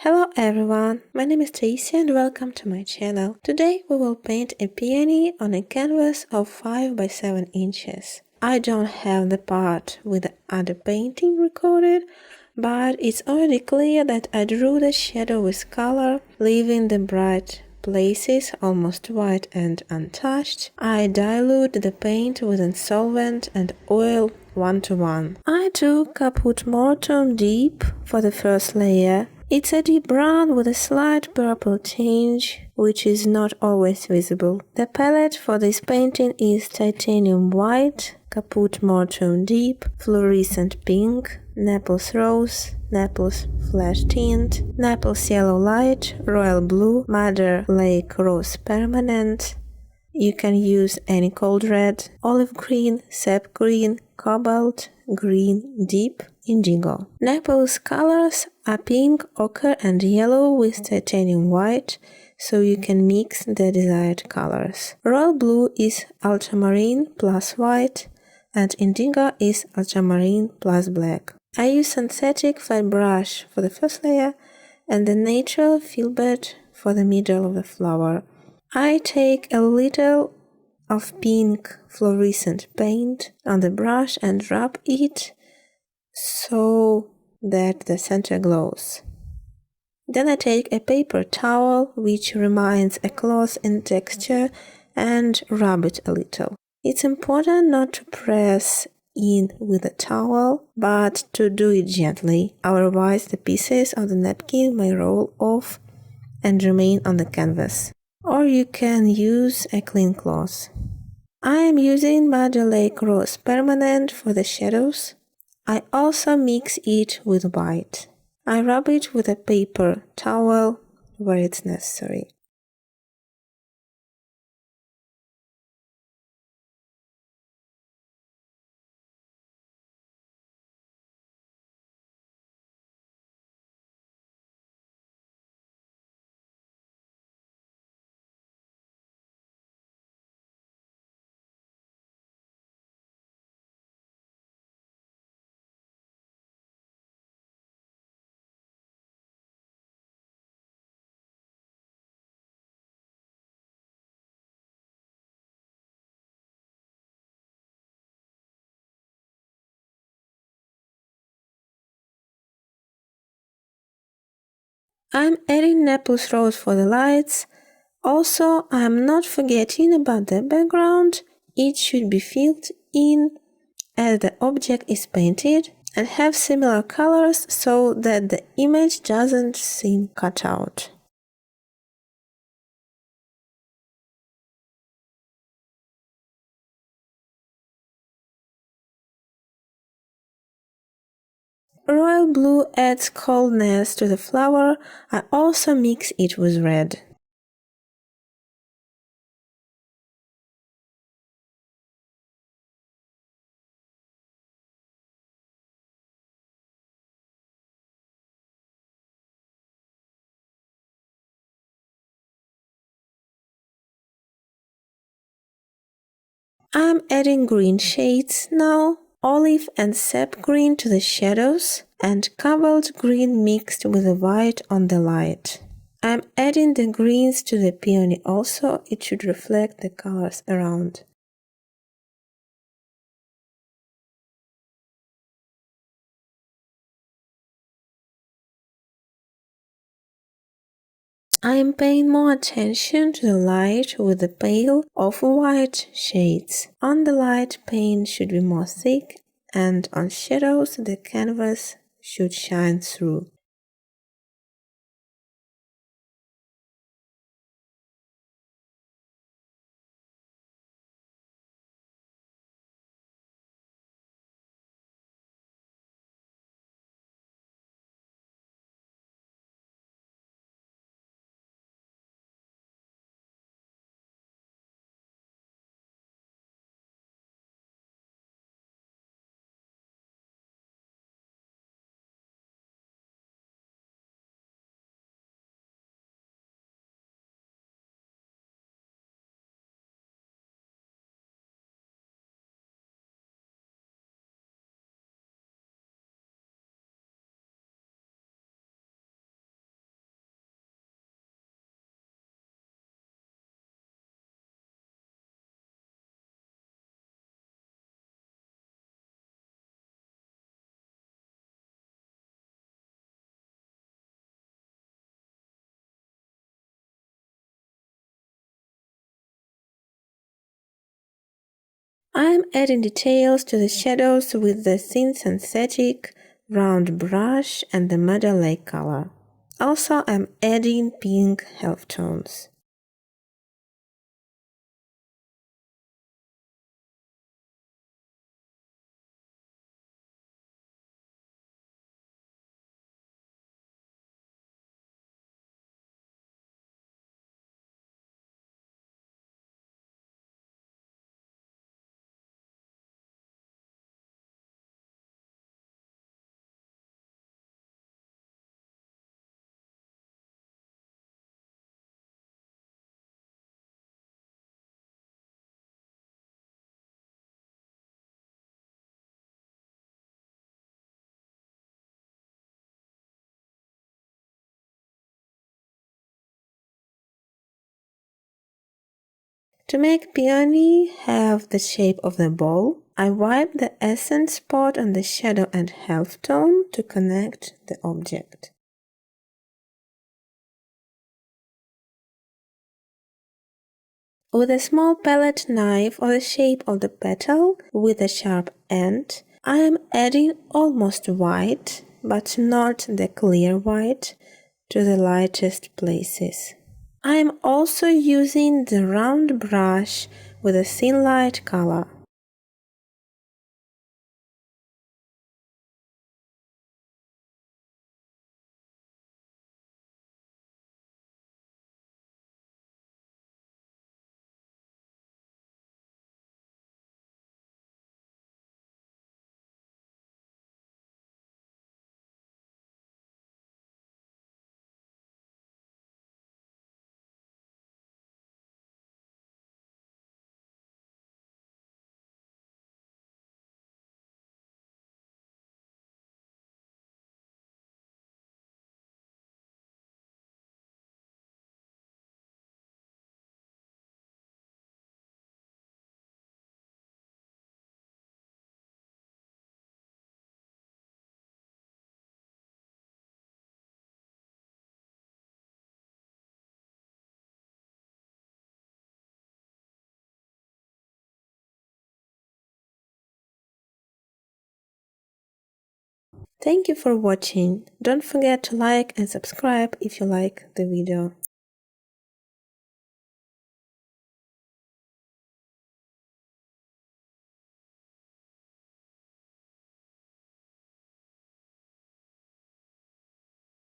Hello everyone, my name is Tracy and welcome to my channel. Today we will paint a peony on a canvas of 5 by 7 inches. I don't have the part with the other painting recorded, but it's already clear that I drew the shadow with color, leaving the bright places almost white and untouched. I dilute the paint with a solvent and oil 1:1. I took Caput Mortuum Deep for the first layer. It's a deep brown with a slight purple tinge, which is not always visible. The palette for this painting is Titanium White, Caput Mortuum Deep, Fluorescent Pink, Naples Rose, Naples Flash Tint, Naples Yellow Light, Royal Blue, Madder Lake Rose Permanent. You can use any cold red, olive green, sap green, cobalt, green, deep, indigo. Naples colors are pink, ochre and yellow with titanium white, so you can mix the desired colors. Royal blue is ultramarine plus white, and indigo is ultramarine plus black. I use synthetic flat brush for the first layer and the natural filbert for the middle of the flower. I take a little of pink fluorescent paint on the brush and rub it so that the center glows. Then I take a paper towel, which reminds a cloth in texture, and rub it a little. It's important not to press in with a towel, but to do it gently, otherwise the pieces of the napkin may roll off and remain on the canvas. Or you can use a clean cloth. I am using Madder Lake Rose Permanent for the shadows. I also mix it with white. I rub it with a paper towel where it's necessary. I'm adding Naples Rose for the lights. Also, I'm not forgetting about the background. It should be filled in as the object is painted and have similar colors so that the image doesn't seem cut out. Royal blue adds coldness to the flower. I also mix it with red. I'm adding green shades now, olive and sap green to the shadows, and cobalt green mixed with the white on the light. I'm adding the greens to the peony also, it should reflect the colors around. I am paying more attention to the light with the pale off-white shades. On the light, paint should be more thick, and on shadows the canvas should shine through. I am adding details to the shadows with the thin synthetic round brush and the Madder Lake color. Also, I'm adding pink halftones. To make Peony have the shape of the ball, I wipe the essence spot on the shadow and halftone to connect the object. With a small palette knife or the shape of the petal with a sharp end, I am adding almost white, but not the clear white, to the lightest places. I am also using the round brush with a thin light color. Thank you for watching. Don't forget to like and subscribe if you like the video.